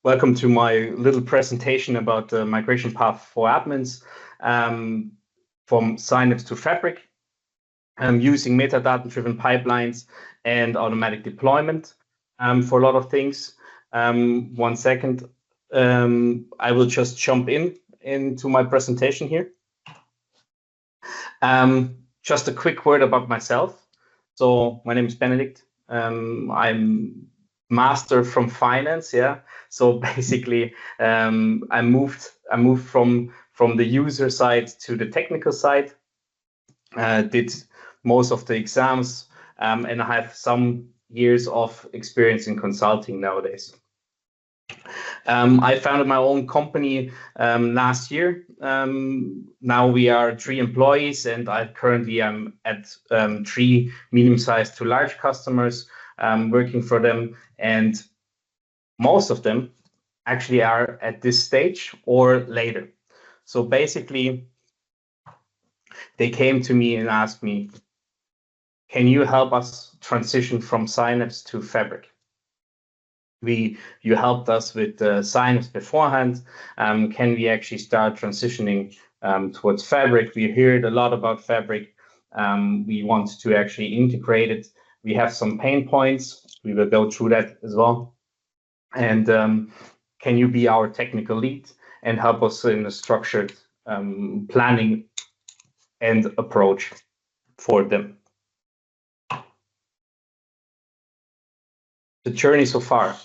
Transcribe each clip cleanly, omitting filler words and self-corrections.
Welcome to my little presentation about the migration path for admins from Synapse to Fabric, using metadata-driven pipelines and automatic deployment for a lot of things. 1 second, I will just jump into my presentation here. Just a quick word about myself. So my name is Benedict. I'm master from finance, yeah. So basically, I moved from the user side to the technical side. Did most of the exams, and I have some years of experience in consulting nowadays. I founded my own company last year. Now we are 3 employees, and I currently am at 3 medium-sized to large customers, working for them, and most of them actually are at this stage or later. So basically, they came to me and asked me, can you help us transition from Synapse to Fabric? You helped us with Synapse beforehand. Can we actually start transitioning towards Fabric? We heard a lot about Fabric. We want to actually integrate it. We have some pain points. We will go through that as well. And can you be our technical lead and help us in a structured planning and approach for them? The journey so far,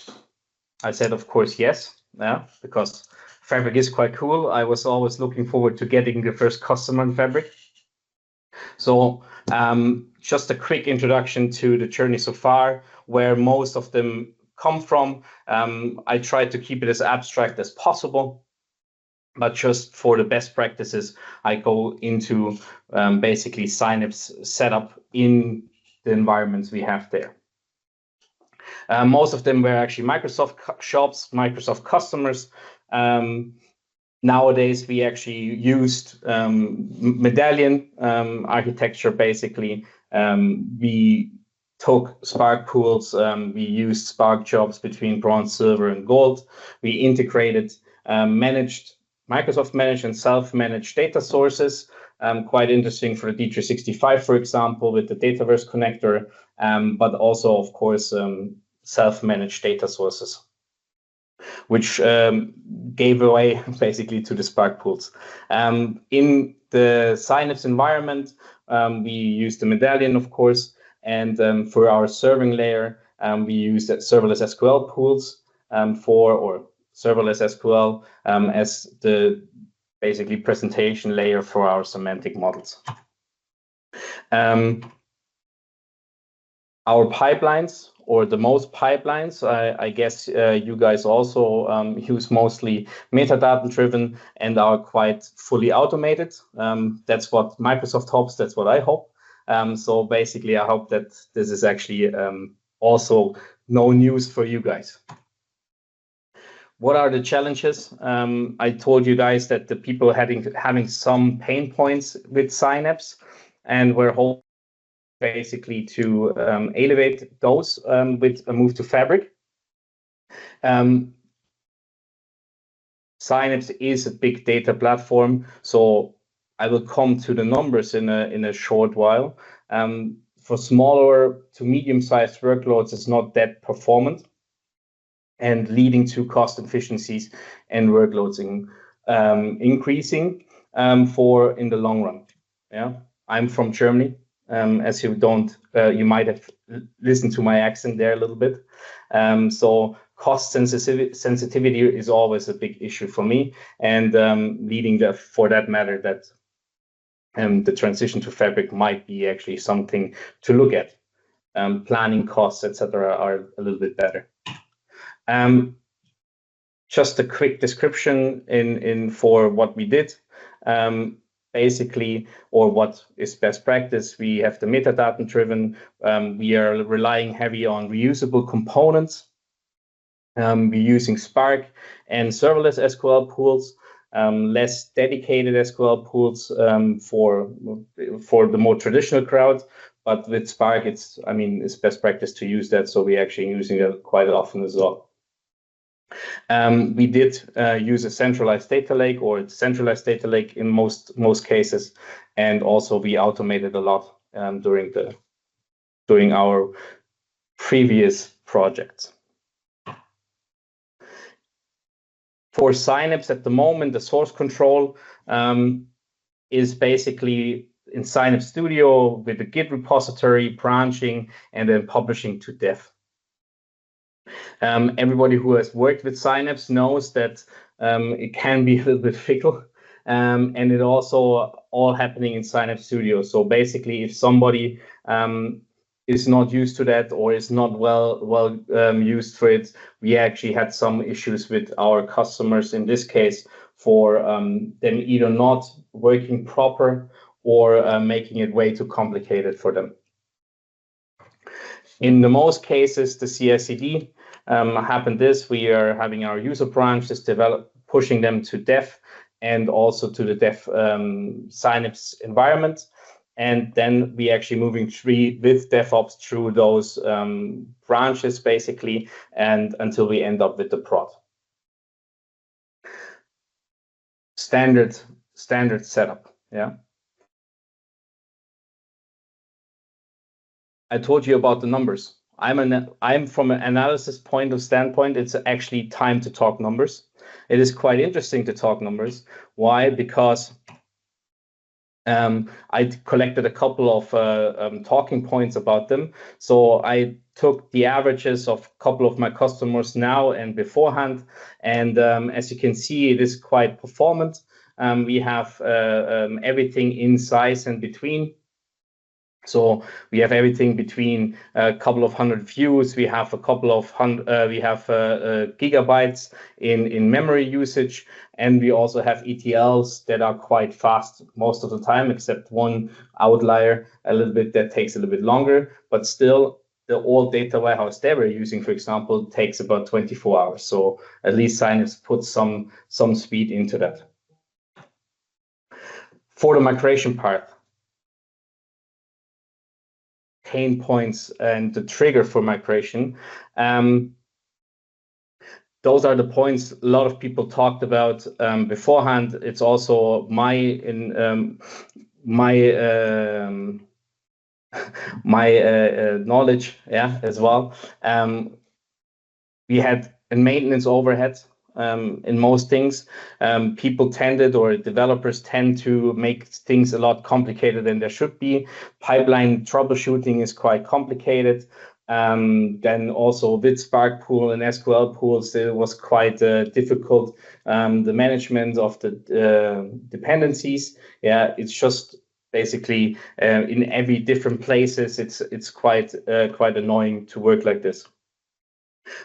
I said, of course, yes, yeah, because Fabric is quite cool. I was always looking forward to getting the first customer in Fabric. So just a quick introduction to the journey so far, where most of them come from. I tried to keep it as abstract as possible, but just for the best practices, I go into basically Synapse setup in the environments we have there. Most of them were actually Microsoft shops, Microsoft customers. Nowadays, we actually used medallion architecture, basically. We took Spark pools, we used Spark jobs between bronze, silver, and gold. We integrated Microsoft managed and self-managed data sources. Quite interesting for the D365, for example, with the Dataverse connector, but also, of course, self-managed data sources, which gave away basically to the Spark pools. In the Synapse environment, we use the medallion, of course, and for our serving layer, we use serverless SQL pools or serverless SQL as the basically presentation layer for our semantic models. Our pipelines, or the most pipelines, I guess you guys also use mostly metadata-driven and are quite fully automated. That's what Microsoft hopes, that's what I hope. So basically, I hope that this is actually also no news for you guys. What are the challenges? I told you guys that the people having some pain points with Synapse, and we're hoping basically to elevate those with a move to Fabric. Synapse is a big data platform, so I will come to the numbers in a short while. For smaller to medium-sized workloads, it's not that performant, and leading to cost efficiencies and workloads increasing in the long run. Yeah, I'm from Germany. As you might have listened to my accent there a little bit. So cost sensitivity is always a big issue for me, and for that matter, that the transition to Fabric might be actually something to look at. Planning costs, etc., are a little bit better. Just a quick description for what we did. Basically, or what is best practice, we have the metadata-driven. We are relying heavy on reusable components. We're using Spark and serverless SQL pools, less dedicated SQL pools for the more traditional crowd. But with Spark, it's best practice to use that, so we're actually using it quite often as well. We did use a centralized data lake or centralized data lake in most cases, and also we automated a lot during our previous projects. For Synapse at the moment, the source control is basically in Synapse Studio with a Git repository, branching, and then publishing to dev. Everybody who has worked with Synapse knows that it can be a little bit fickle, and it also all happening in Synapse Studio. So basically, if somebody is not used to that or is not well used for it, we actually had some issues with our customers in this case for them either not working proper or making it way too complicated for them. In the most cases, the CI/CD happened this. We are having our user branches pushing them to dev and also to the dev Synapse environment. And then we actually moving with DevOps through those branches basically, and until we end up with the prod. Standard setup, yeah. I told you about the numbers. I'm from an analysis standpoint, it's actually time to talk numbers. It is quite interesting to talk numbers. Why? Because I collected a couple of talking points about them. So I took the averages of a couple of my customers now and beforehand. And as you can see, it is quite performant. We have everything in size and between. So we have everything between a couple of hundred views. We have a couple of gigabytes in memory usage, and we also have ETLs that are quite fast most of the time, except one outlier a little bit that takes a little bit longer. But still, the old data warehouse they were using, for example, takes about 24 hours. So at least Synapse puts some speed into that. For the migration part, pain points and the trigger for migration. Those are the points a lot of people talked about beforehand. It's also my knowledge, yeah, as well. We had a maintenance overhead. In most things, people developers tend to make things a lot complicated than there should be. Pipeline troubleshooting is quite complicated. Then also with Spark Pool and SQL pools, it was quite difficult. The management of the dependencies, yeah, it's just basically in every different places. It's quite annoying to work like this.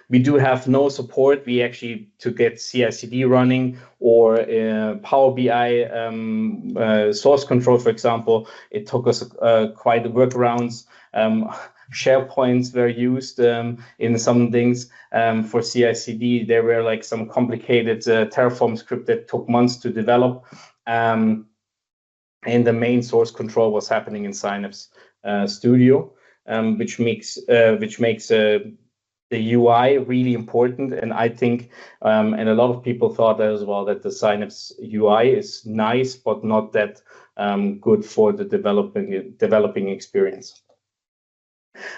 We do have no support. We actually, to get CI/CD running or Power BI source control, for example, it took us quite a workarounds. SharePoints were used in some things. For CI/CD, there were like some complicated Terraform script that took months to develop. And the main source control was happening in Synapse Studio, which makes the UI really important. And I think, and a lot of people thought as well, that the Synapse UI is nice, but not that good for the developing experience.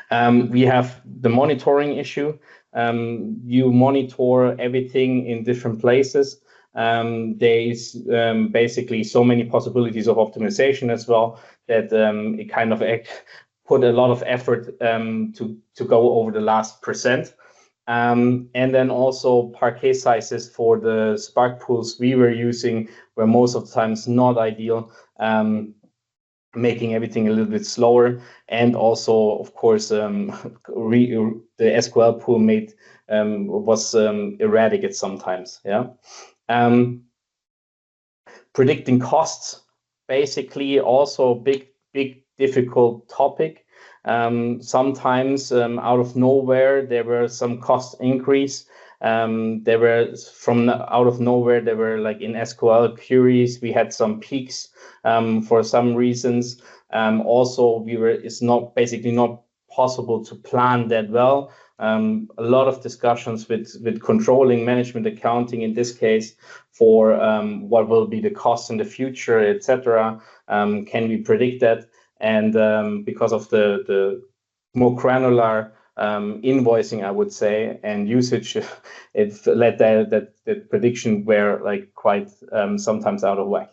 We have the monitoring issue. You monitor everything in different places. There is basically so many possibilities of optimization as well that it kind of put a lot of effort to go over the last percent. And then also parquet sizes for the Spark pools we were using were most of the times not ideal, making everything a little bit slower. And also, of course, the SQL pool was erratic at sometimes. Yeah. Predicting costs, basically also big difficult topic. Sometimes out of nowhere there were some cost increase. There were out of nowhere there were like in SQL queries we had some peaks for some reasons. Also it's basically not possible to plan that well. A lot of discussions with controlling, management, accounting in this case for what will be the costs in the future, etc. Can we predict that? And because of the more granular invoicing, I would say, and usage, it led that the prediction were like quite sometimes out of whack.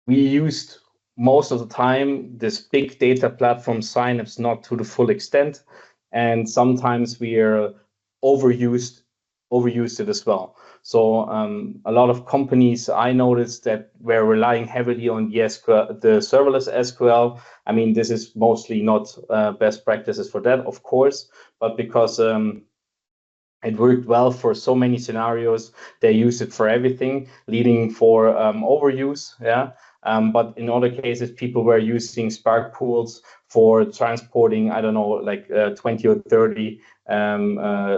We used most of the time this big data platform Synapse not to the full extent, and sometimes we are overused it as well. So a lot of companies I noticed that were relying heavily on the SQL, the serverless SQL. I mean, this is mostly not best practices for that, of course, but because it worked well for so many scenarios, they use it for everything, leading for overuse. Yeah. But in other cases, people were using Spark pools for transporting, I don't know, like 20 or 30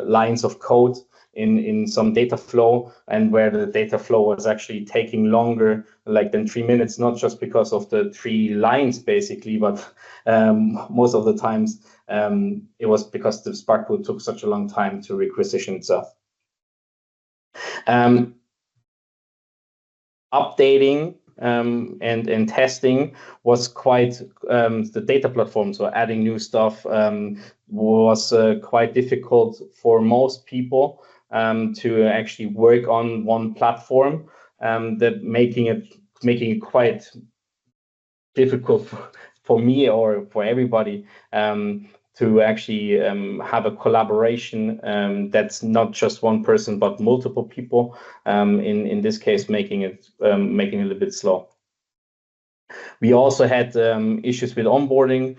lines of code in some data flow, and where the data flow was actually taking longer like than 3 minutes, not just because of the 3 lines basically, but most of the times it was because the Spark pool took such a long time to requisition itself. Updating and testing was quite the data platform, so adding new stuff was quite difficult for most people to actually work on one platform, that making it quite difficult for me or for everybody to actually have a collaboration that's not just one person but multiple people. In this case, making it a little bit slow. We also had issues with onboarding.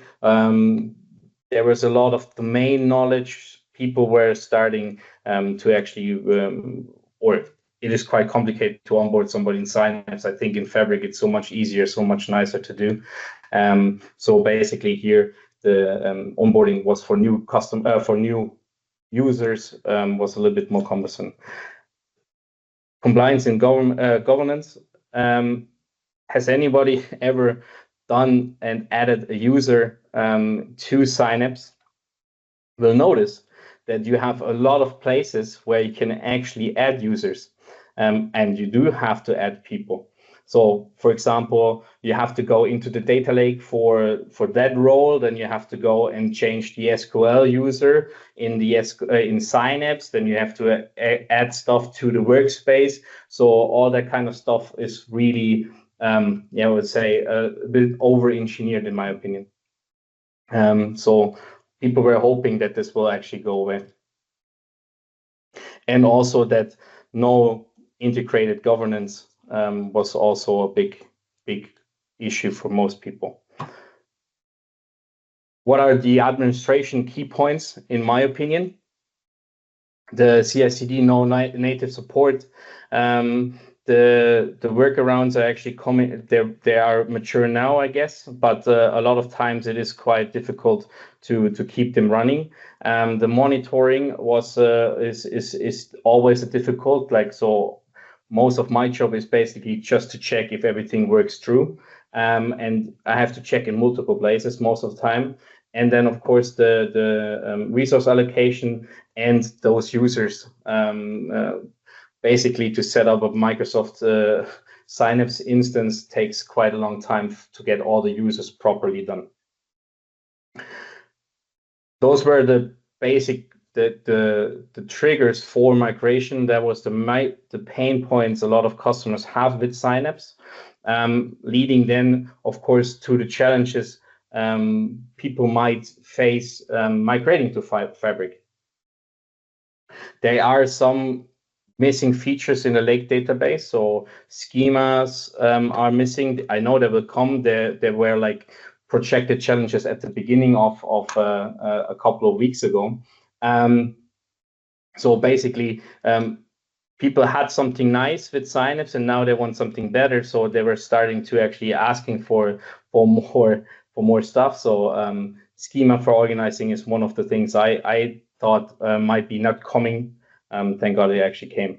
There was a lot of domain knowledge. People were starting to actually, or it is quite complicated to onboard somebody in Synapse. I think in Fabric it's so much easier, so much nicer to do. So basically here the onboarding was for new users was a little bit more cumbersome. Compliance and governance. Has anybody ever done and added a user to Synapse? Will notice that you have a lot of places where you can actually add users, and you do have to add people. So, for example, you have to go into the data lake for that role. Then you have to go and change the SQL user in the in Synapse. Then you have to add stuff to the workspace. So all that kind of stuff is really, I would say, a bit over-engineered in my opinion. So people were hoping that this will actually go away, and also that no integrated governance was also a big issue for most people. What are the administration key points, in my opinion? The CI/CD no native support. The workarounds are actually coming. They are mature now, I guess, but a lot of times it is quite difficult to keep them running. The monitoring was is always a difficult. Like, so most of my job is basically just to check if everything works through, and I have to check in multiple places most of the time. And then, of course, the resource allocation and those users. Basically, to set up a Microsoft Synapse instance takes quite a long time to get all the users properly done. Those were the basic the triggers for migration. That was the pain points a lot of customers have with Synapse, leading then, of course, to the challenges people might face migrating to Fabric. There are some missing features in the lake database, so schemas are missing. I know they will come. There were like projected challenges at the beginning of a couple of weeks ago. So basically, people had something nice with Synapse, and now they want something better. So they were starting to actually asking for more stuff. So schema for organizing is one of the things I thought might be not coming. Thank God it actually came.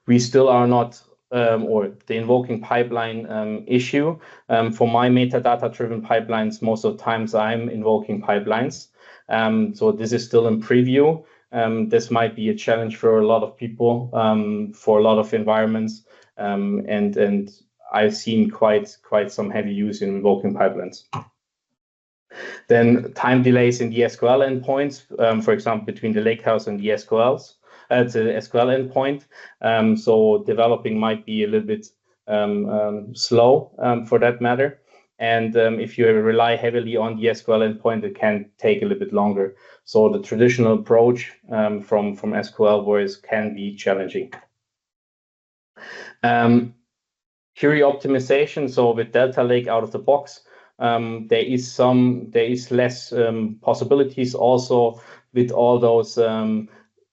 We still are not or the invoking pipeline issue. For my metadata-driven pipelines, most of the times I'm invoking pipelines. So this is still in preview. This might be a challenge for a lot of people, for a lot of environments, and I've seen quite some heavy use in invoking pipelines. Then time delays in the SQL endpoints, for example, between the lakehouse and the SQLs. The SQL endpoint. So developing might be a little bit slow for that matter. And if you rely heavily on the SQL endpoint, it can take a little bit longer. So the traditional approach from SQL queries can be challenging. Query optimization. So with Delta Lake out of the box, there is less possibilities also with all those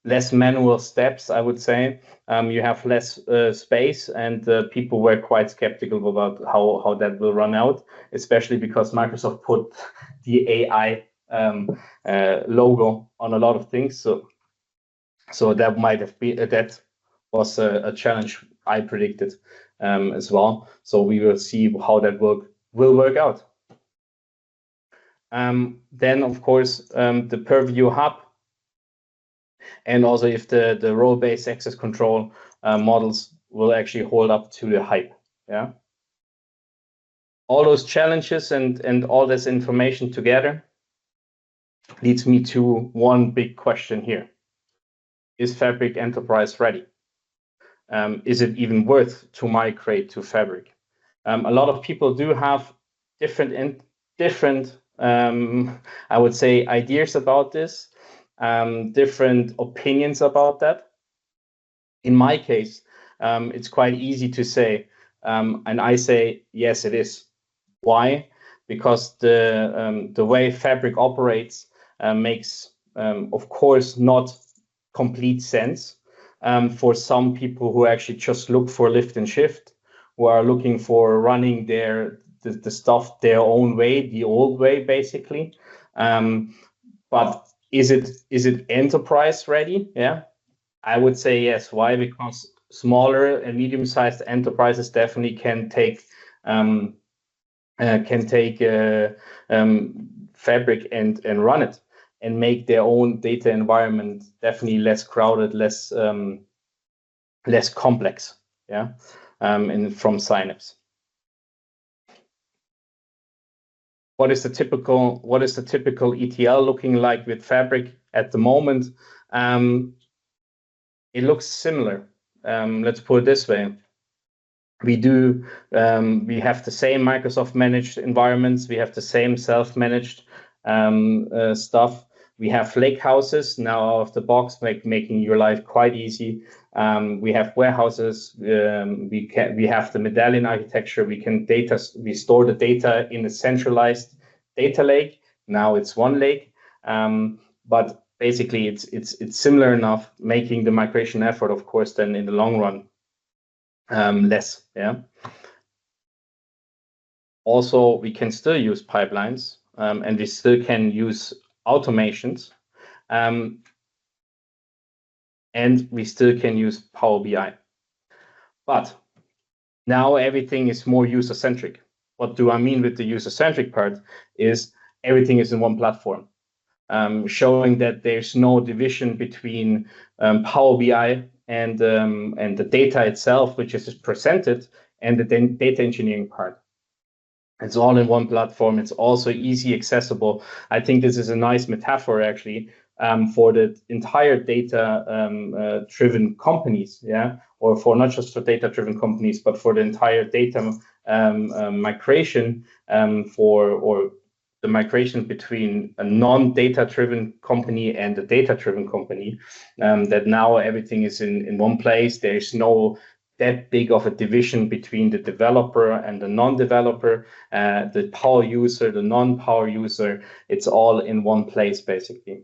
less manual steps, I would say. You have less space, and people were quite skeptical about how that will run out, especially because Microsoft put the AI logo on a lot of things. So that might have been that was a challenge I predicted as well. So we will see how that will work out. Then, of course, the Purview Hub, and also if the role-based access control models will actually hold up to the hype. Yeah. All those challenges and all this information together leads me to one big question here. Is Fabric Enterprise ready? Is it even worth to migrate to Fabric? A lot of people do have different I would say ideas about this, different opinions about that. In my case, it's quite easy to say, and I say yes, it is. Why? Because the way Fabric operates makes, of course, not complete sense for some people who actually just look for lift and shift, who are looking for running the stuff their own way, the old way, basically. But is it enterprise ready? Yeah, I would say yes. Why? Because smaller and medium-sized enterprises definitely can take Fabric and run it and make their own data environment definitely less crowded, less complex. Yeah, and from Synapse. What is the typical ETL looking like with Fabric at the moment? It looks similar. Let's put it this way. We have the same Microsoft managed environments. We have the same self-managed stuff. We have lake houses now out of the box, making your life quite easy. We have warehouses. We have the medallion architecture. We store the data in a centralized data lake. Now it's one lake, but basically it's similar enough, making the migration effort, of course, then in the long run less. Yeah. Also, we can still use pipelines, and we still can use automations, and we still can use Power BI. But now everything is more user-centric. What do I mean with the user-centric part is everything is in one platform, showing that there's no division between Power BI and the data itself, which is presented, and the data engineering part. It's all in one platform. It's also easy accessible. I think this is a nice metaphor, actually, for the entire data-driven companies, yeah, or for not just for data-driven companies, but for the entire data migration, or the migration between a non-data-driven company and a data-driven company. That now everything is in one place. There is no that big of a division between the developer and the non-developer, the power user, the non-power user. It's all in one place, basically.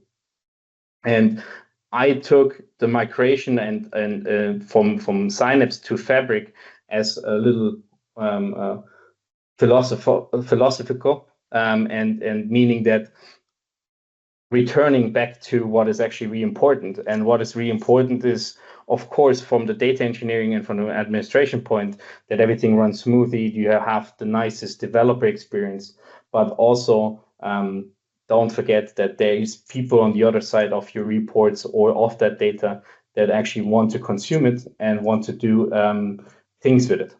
And I took the migration and from Synapse to Fabric as a little philosophical, and meaning that returning back to what is actually really important. And what is really important is of course, from the data engineering and from the administration point, that everything runs smoothly, you have the nicest developer experience, but also don't forget that there is people on the other side of your reports or of that data that actually want to consume it and want to do things with it.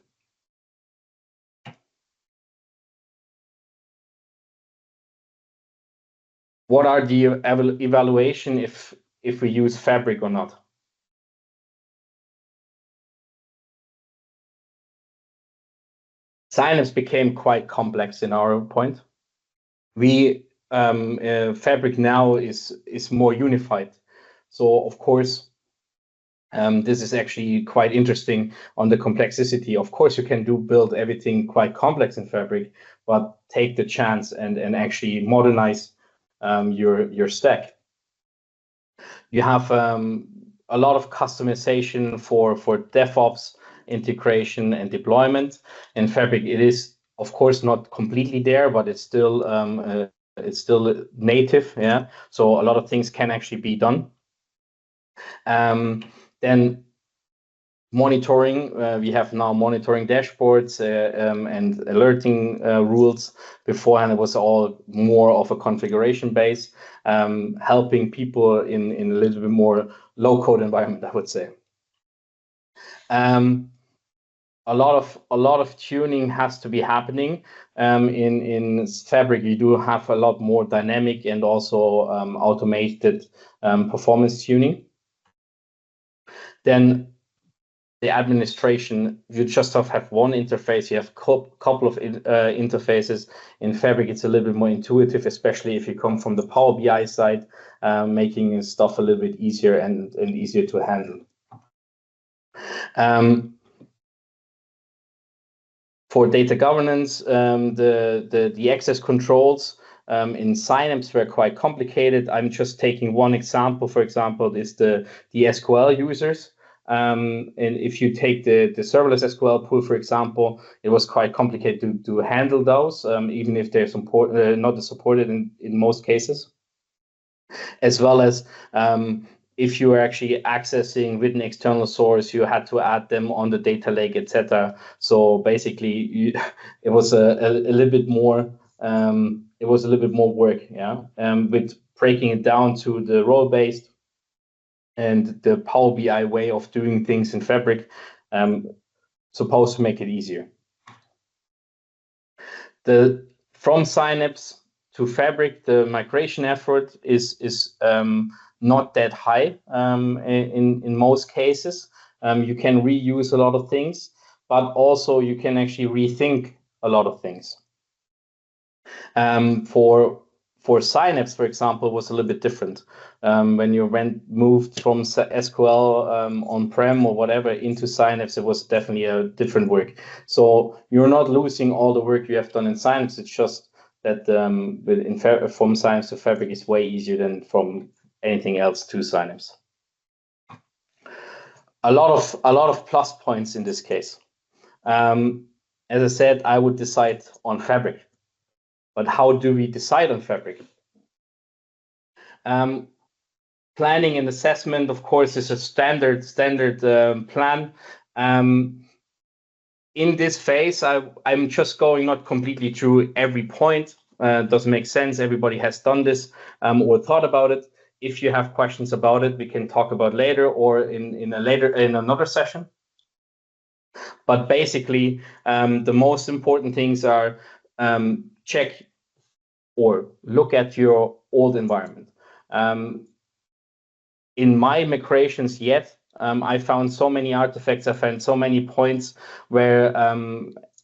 What are the evaluation if we use Fabric or not? Synapse became quite complex in our point. Fabric now is more unified. So of course, this is actually quite interesting on the complexity. Of course, you can build everything quite complex in Fabric, but take the chance and actually modernize your stack. You have a lot of customization for DevOps integration and deployment. In Fabric, it is of course not completely there, but it's still native. Yeah, so a lot of things can actually be done. Then monitoring, we have now monitoring dashboards and alerting rules. Beforehand, it was all more of a configuration base, helping people in a little bit more low-code environment, I would say. A lot of tuning has to be happening. In Fabric, you do have a lot more dynamic and also automated performance tuning. Then the administration, you just have one interface. You have a couple of interfaces. In Fabric, it's a little bit more intuitive, especially if you come from the Power BI side, making stuff a little bit easier and easier to handle. For data governance, the access controls in Synapse were quite complicated. I'm just taking one example. For example, is the SQL users. And if you take the serverless SQL pool, for example, it was quite complicated to handle those, even if they're not supported in most cases. As well as if you were actually accessing with an external source, you had to add them on the data lake, etc. So basically, it was a little bit more. It was a little bit more work, yeah. With breaking it down to the role-based and the Power BI way of doing things in Fabric, supposed to make it easier. From Synapse to Fabric, the migration effort is not that high in most cases. You can reuse a lot of things, but also you can actually rethink a lot of things. For Synapse, for example, was a little bit different. When you moved from SQL on-prem or whatever into Synapse, it was definitely a different work. So you're not losing all the work you have done in Synapse. It's just that from Synapse to Fabric is way easier than from anything else to Synapse. A lot of plus points in this case. As I said, I would decide on Fabric. But how do we decide on Fabric? Planning and assessment, of course, is a standard plan. In this phase, I'm just going not completely through every point. Doesn't make sense. Everybody has done this or thought about it. If you have questions about it, we can talk about later or in another session. But basically, the most important things are check or look at your old environment. In my migrations I found so many artifacts, I found so many points where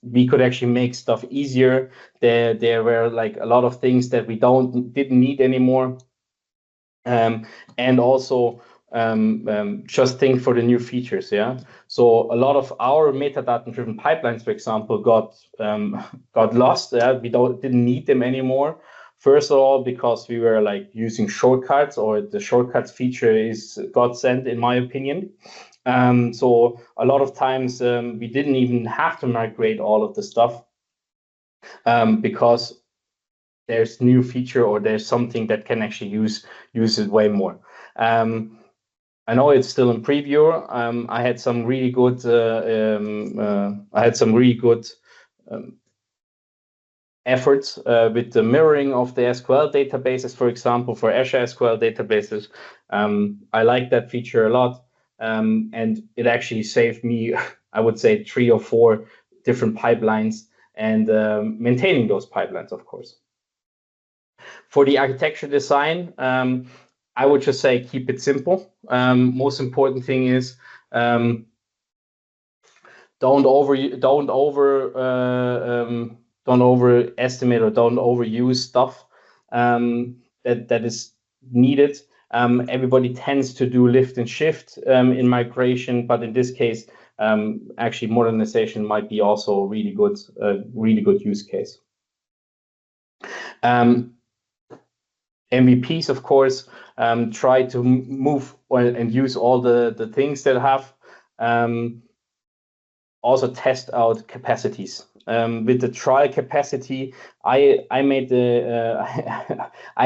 we could actually make stuff easier. There were like a lot of things that we didn't need anymore. And also just think for the new features, yeah. So a lot of our metadata-driven pipelines, for example, got lost. We didn't need them anymore. First of all, because we were like using shortcuts, or the shortcuts feature is godsend, in my opinion. So a lot of times we didn't even have to migrate all of the stuff because there's new feature or there's something that can actually use it way more. I know it's still in preview. I had some really good efforts with the mirroring of the SQL databases, for example, for Azure SQL databases. I like that feature a lot, and it actually saved me, I would say, 3 or 4 different pipelines and maintaining those pipelines, of course. For the architecture design, I would just say keep it simple. Most important thing is don't overestimate or don't overuse stuff that is needed. Everybody tends to do lift and shift in migration, but in this case, actually modernization might be also a really good use case. MVPs, of course, try to move and use all the things that have. Also test out capacities. With the trial capacity, I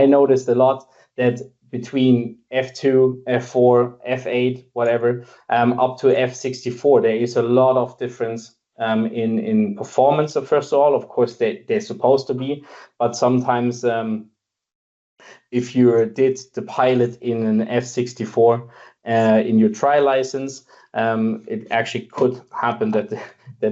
noticed a lot that between F2, F4, F8, whatever, up to F64, there is a lot of difference in performance. First of all, of course, they're supposed to be, but sometimes if you did the pilot in an F64 in your trial license, it actually could happen that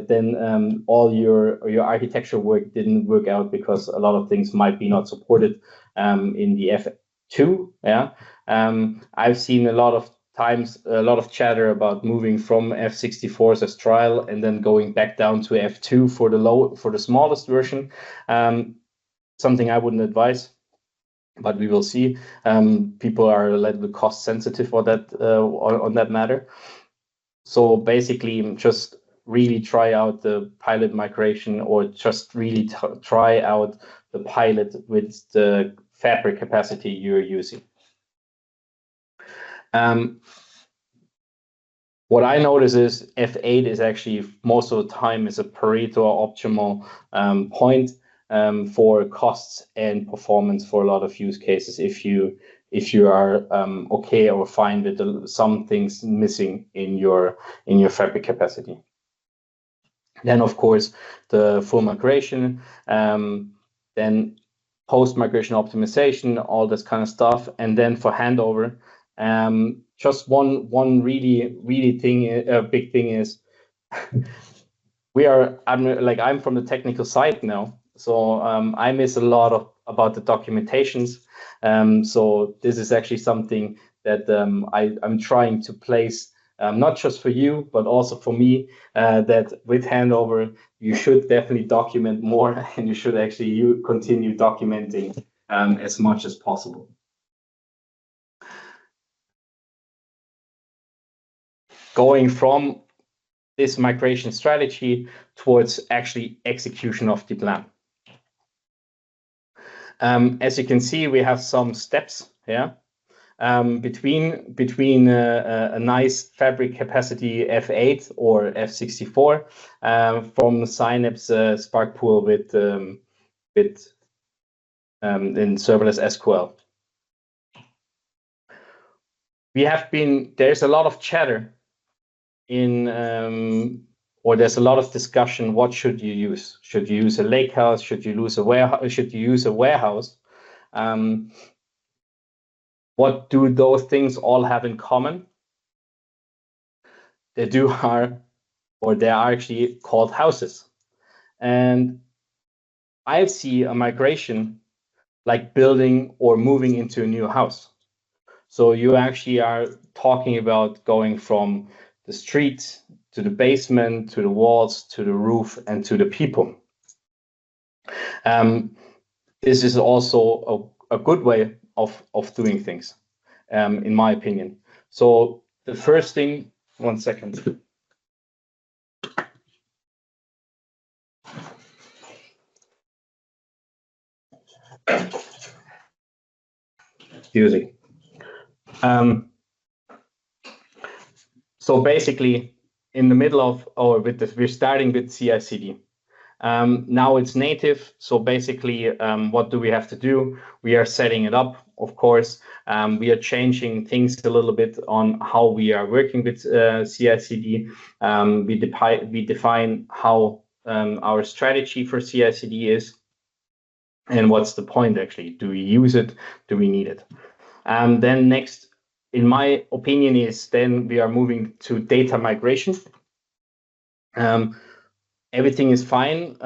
then all your architecture work didn't work out because a lot of things might be not supported in the F2. Yeah, I've seen a lot of times a lot of chatter about moving from F64s as trial and then going back down to F2 for the smallest version. Something I wouldn't advise. But we will see. People are a little bit cost sensitive for that on that matter. So basically, just really try out the pilot migration, or just really try out the pilot with the fabric capacity you're using. What I notice is F8 is actually most of the time is a Pareto optimal point. For costs and performance for a lot of use cases, if you are okay or fine with some things missing in your fabric capacity. Then of course the full migration, then post migration optimization, all this kind of stuff, and then for handover, just one really big thing is I'm from the technical side now. So I miss a lot about the documentations. So this is actually something that I'm trying to place, not just for you, but also for me, that with handover, you should definitely document more, and you should actually continue documenting as much as possible. Going from this migration strategy towards actually execution of the plan. As you can see, we have some steps here between a nice fabric capacity F8 or F64 from Synapse Spark Pool with in serverless SQL. There's a lot of chatter or there's a lot of discussion. What should you use? Should you use a lakehouse? Should you use a warehouse? Should you use a warehouse? What do those things all have in common? They are actually called houses. And I see a migration like building or moving into a new house. So you actually are talking about going from the street to the basement, to the walls, to the roof, and to the people. This is also a good way of doing things, in my opinion. So the first thing, one second. Excuse me. So basically, in the middle of, we're starting with CI/CD. Now it's native. So basically, what do we have to do? We are setting it up of course, we are changing things a little bit on how we are working with CI/CD. We define how our strategy for CI/CD is, and what's the point actually. Do we use it? Do we need it? Then next, in my opinion, is then we are moving to data migration. Everything is fine,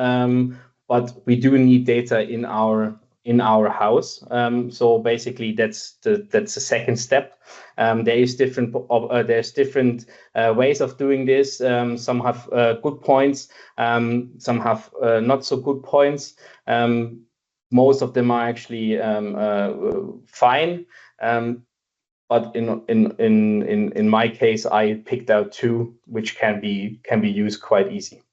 but we do need data in our house. So basically, that's the second step. There's different ways of doing this. Some have good points. Some have not so good points. Most of them are actually fine. But in my case, I picked out two which can be used quite easy.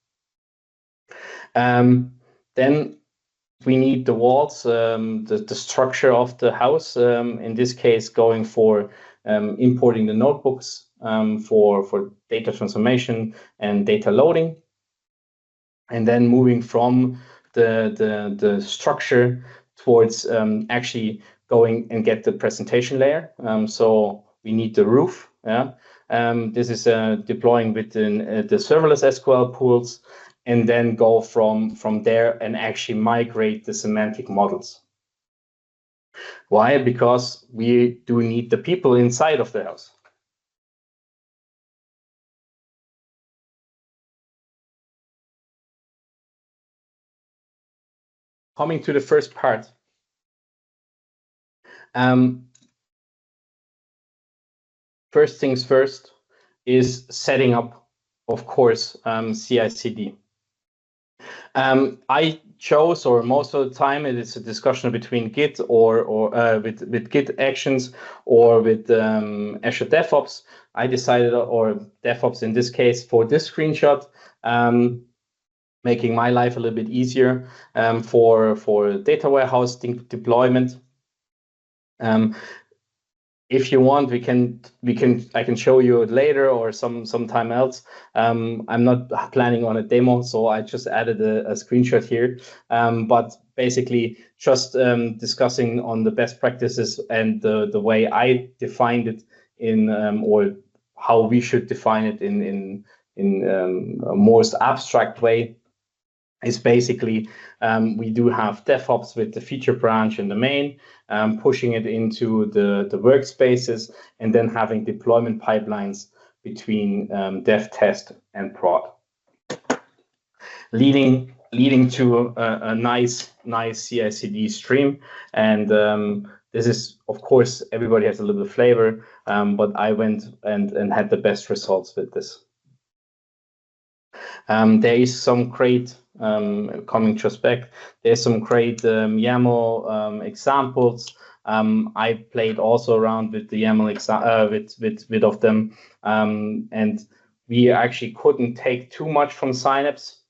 Then we need the walls, the structure of the house. In this case, going for importing the notebooks for data transformation and data loading, and then moving from the structure towards actually going and get the presentation layer. So we need the roof. Yeah, this is deploying within the serverless SQL pools, and then go from there and actually migrate the semantic models. Why? Because we do need the people inside of the house. Coming to the first part. First things first is setting up, of course, CI/CD. I chose, or most of the time, it is a discussion between Git or with Git Actions or with Azure DevOps. I decided, or DevOps in this case, for this screenshot, making my life a little bit easier for data warehouse deployment. If you want, I can show you it later or sometime else. I'm not planning on a demo, so I just added a screenshot here. But basically, just discussing on the best practices and the way I defined it in or how we should define it in a most abstract way. Is basically we do have DevOps with the feature branch in the main, pushing it into the workspaces, and then having deployment pipelines between dev, test, and prod, leading to a nice CI/CD stream. And this is, of course, everybody has a little bit of flavor, but I went and had the best results with this. There is some great coming just back. There's some great YAML examples. I played also around with the YAML with of them, and we actually couldn't take too much from Synapse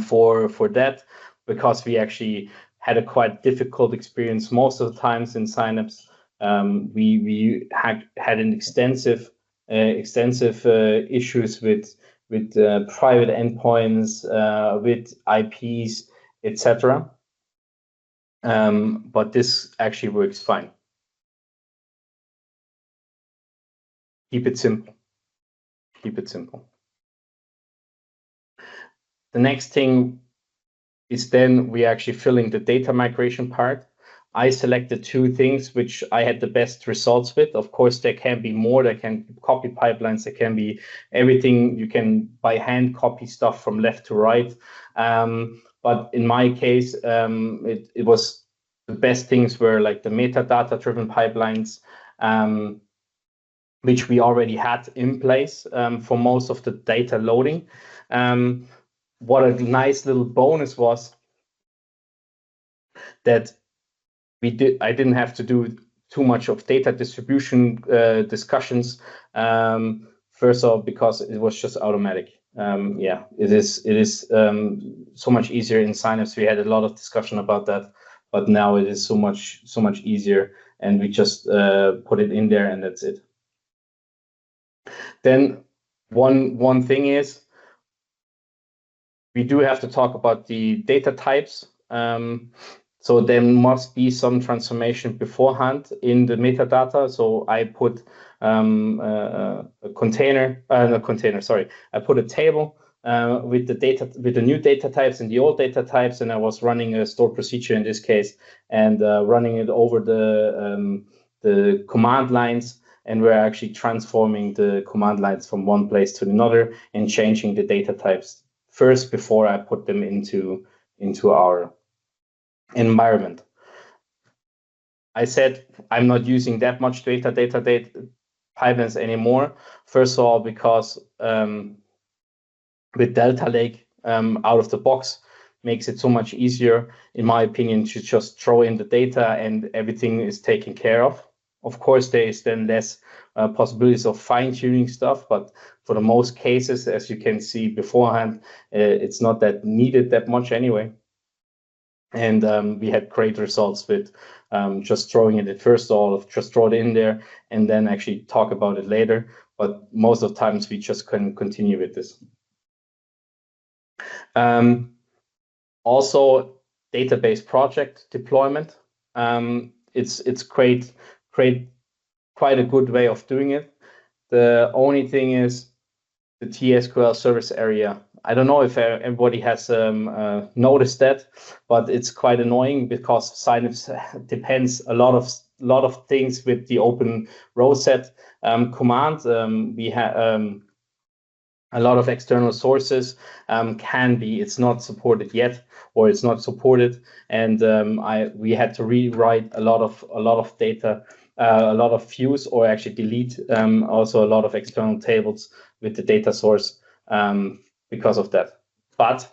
for that, because we actually had a quite difficult experience most of the times in Synapse. We had an extensive issues with private endpoints, with IPs, etc. But this actually works fine. Keep it simple. Keep it simple. The next thing is then we actually filling the data migration part. I selected two things which I had the best results with. Of course, there can be more. There can be copy pipelines. There can be everything. You can by hand copy stuff from left to right. But in my case, it was the best things were like the metadata driven pipelines, which we already had in place for most of the data loading. What a nice little bonus was that I didn't have to do too much of data distribution discussions. First of all, because it was just automatic. Yeah, it is so much easier in Synapse. We had a lot of discussion about that, but now it is so much easier, and we just put it in there, and that's it. Then one thing is we do have to talk about the data types. So there must be some transformation beforehand in the metadata. So I put a container, not container, sorry. I put a table with the data, with the new data types and the old data types, and I was running a stored procedure in this case, and running it over the command lines, and we're actually transforming the command lines from one place to another and changing the data types first before I put them into our environment. I said I'm not using that much data pipelines anymore. First of all, because with Delta Lake out of the box makes it so much easier, in my opinion, to just throw in the data and everything is taken care of. Of course, there is then less possibilities of fine-tuning stuff, but for the most cases, as you can see beforehand, it's not that needed that much anyway. And we had great results with just throwing it first of all, just throw it in there and then actually talk about it later. But most of the times we just couldn't continue with this. Also, database project deployment. It's quite a good way of doing it. The only thing is the TSQL service area. I don't know if everybody has noticed that, but it's quite annoying because Synapse depends a lot of things with the open row set command. We have a lot of external sources it's not supported yet, or it's not supported, and we had to rewrite a lot of data, a lot of views, or actually delete also a lot of external tables with the data source because of that. But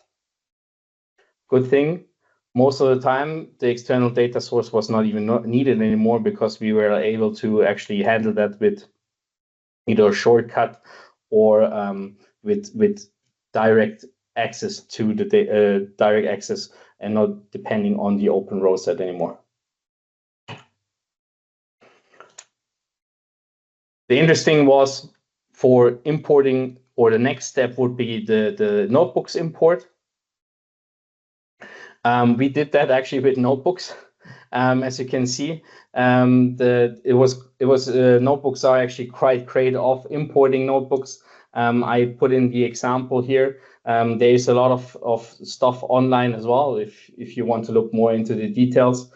good thing, most of the time the external data source was not even needed anymore, because we were able to actually handle that with either a shortcut or with direct access to the direct access, and not depending on the open row set anymore. The interesting was for importing, or the next step would be the notebooks import. We did that actually with notebooks. As you can see, notebooks are actually quite great of importing notebooks. I put in the example here. There is a lot of stuff online as well if you want to look more into the details.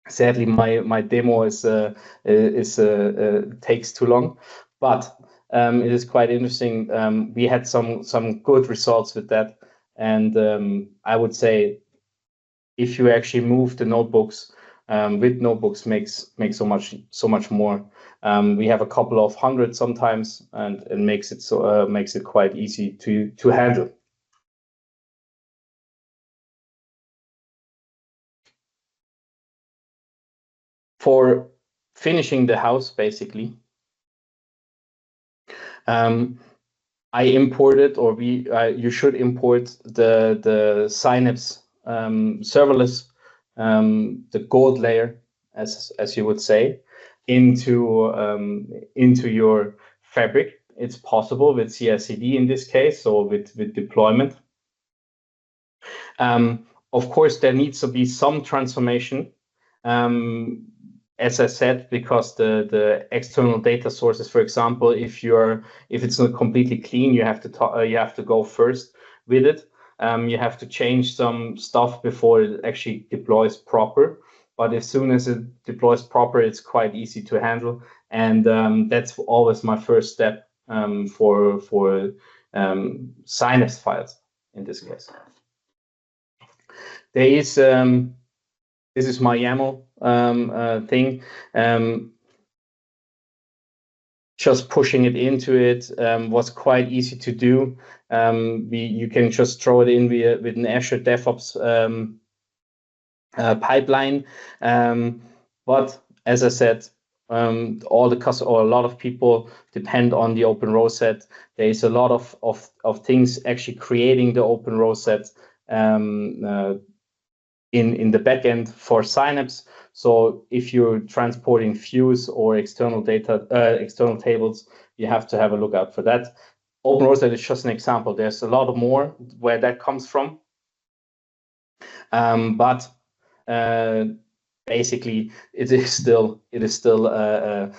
Sadly, my demo takes too long, but it is quite interesting. We had some good results with that, and I would say if you actually move the notebooks with notebooks makes so much more. We have a couple of hundred sometimes, and it makes it quite easy to handle. For finishing the house, basically, I imported, or you should import the Synapse serverless, the gold layer, as you would say, into your fabric. It's possible with CI/CD in this case, or with deployment. Of course, there needs to be some transformation. As I said, because the external data sources, for example, if it's not completely clean, you have to go first with it. You have to change some stuff before it actually deploys proper. But as soon as it deploys proper, it's quite easy to handle, and that's always my first step for Synapse files in this case. There is this is my YAML thing. Just pushing it into it was quite easy to do. You can just throw it in with an Azure DevOps pipeline. But as I said, a lot of people depend on the open row set. There is a lot of things actually creating the open row set in the backend for Synapse. So if you're transporting views or external data, external tables, you have to have a look out for that. Open row set is just an example. There's a lot more where that comes from. But basically, it is still a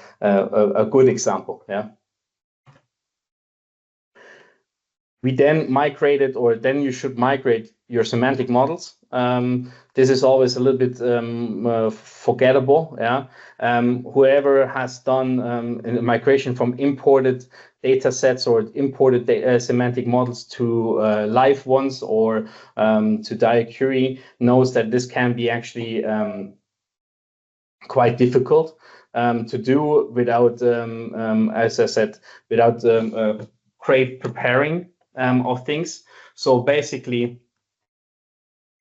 good example. Yeah. We then migrated, or then you should migrate your semantic models. This is always a little bit forgettable. Yeah. Whoever has done a migration from imported data sets or imported semantic models to live ones or to DataGrillen knows that this can be actually quite difficult to do without, as I said, without great preparing of things. So basically,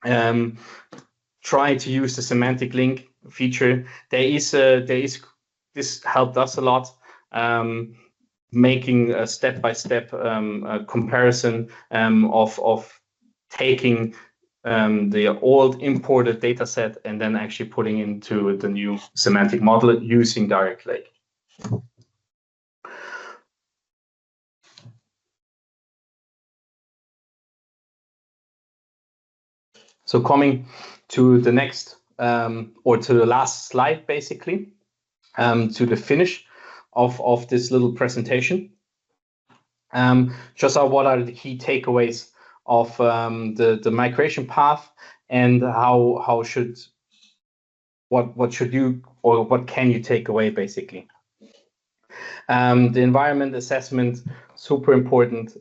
try to use the semantic link feature. This helped us a lot, making a step-by-step comparison of taking the old imported data set and then actually putting into the new semantic model using direct lake. So coming to the next or to the last slide, basically, to the finish of this little presentation. Just what are the key takeaways of the migration path, and what should you, or what can you take away, basically. The environment assessment, super important.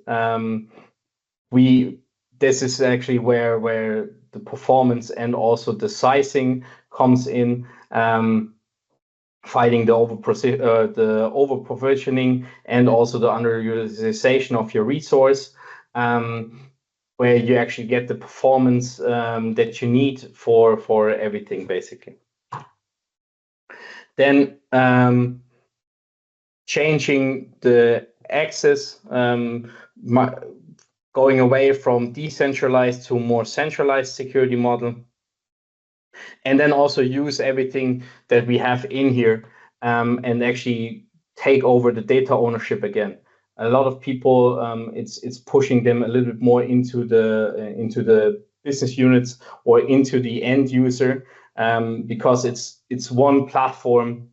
This is actually where the performance and also the sizing comes in, fighting the over provisioning and also the underutilization of your resource, where you actually get the performance that you need for everything, basically. Then changing the access, going away from decentralized to more centralized security model. And then also use everything that we have in here and actually take over the data ownership again. A lot of people, it's pushing them a little bit more into the business units or into the end user, because it's one platform.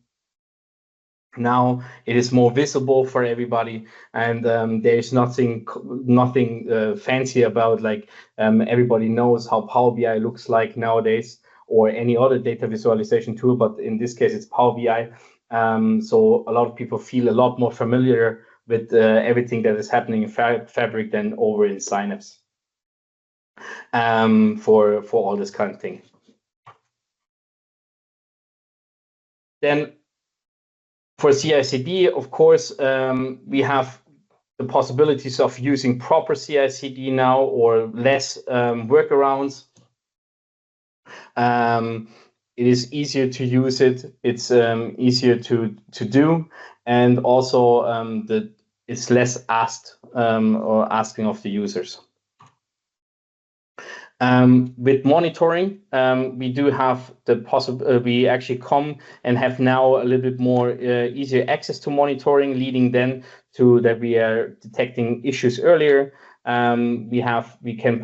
Now it is more visible for everybody, and there's nothing fancy about, like, everybody knows how Power BI looks like nowadays, or any other data visualization tool, but in this case it's Power BI. So a lot of people feel a lot more familiar with everything that is happening in Fabric than over in Synapse for all this kind of thing. Then for CI/CD, of course, we have the possibilities of using proper CI/CD now, or less workarounds. It is easier to use it. It's easier to do, and also it's less asked or asking of the users. With monitoring, we do have the we actually come and have now a little bit more easier access to monitoring, leading then to that we are detecting issues earlier. We can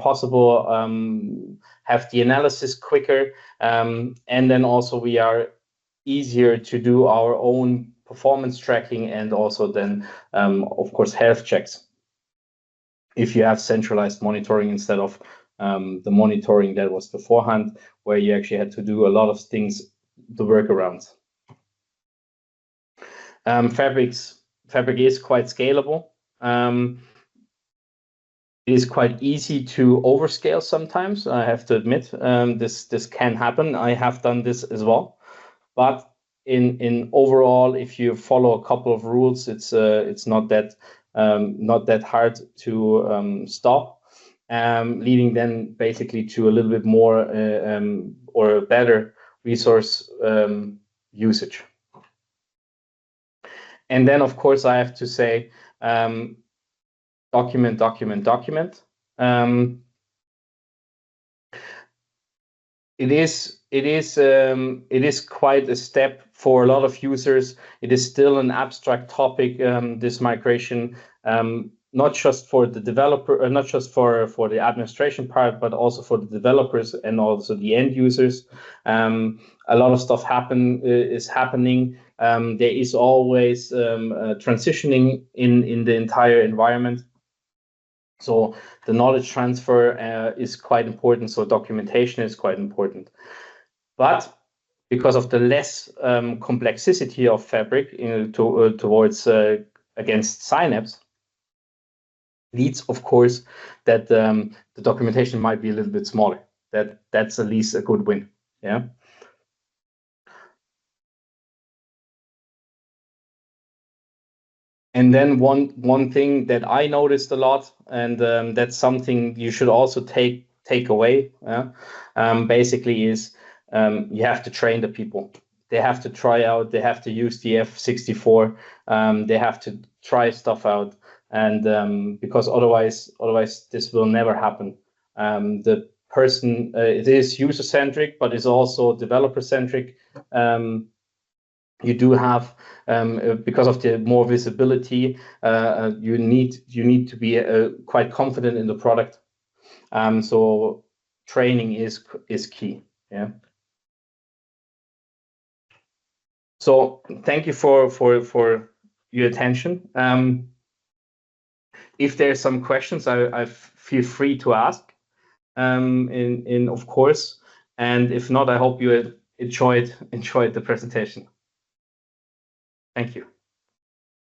have the analysis quicker, and then also we are easier to do our own performance tracking, and also then of course health checks if you have centralized monitoring instead of the monitoring that was beforehand, where you actually had to do a lot of things, the workarounds. Fabric is quite scalable. It is quite easy to overscale sometimes, I have to admit. This can happen. I have done this as well. But in overall, if you follow a couple of rules, it's not that hard to stop. Leading then basically to a little bit more or better resource usage. And then, of course, I have to say, document. It is quite a step for a lot of users. It is still an abstract topic, this migration. not just for the developer, not just for the administration part, but also for the developers and also the end users. A lot of stuff is happening. There is always transitioning in the entire environment. So the knowledge transfer is quite important. So documentation is quite important. But because of the less complexity of Fabric towards against Synapse, leads, of course, that the documentation might be a little bit smaller. That's at least a good win. Yeah. And then one thing that I noticed a lot, and that's something you should also take away, basically is you have to train the people. They have to try out. They have to use the F64. They have to try stuff out, and because otherwise this will never happen. The person it is user centric, but it's also developer centric. You do have because of the more visibility, you need to be quite confident in the product. So training is key. Yeah. So thank you for your attention. If there's some questions, I feel free to ask. In of course, and if not, I hope you enjoyed the presentation. Thank you.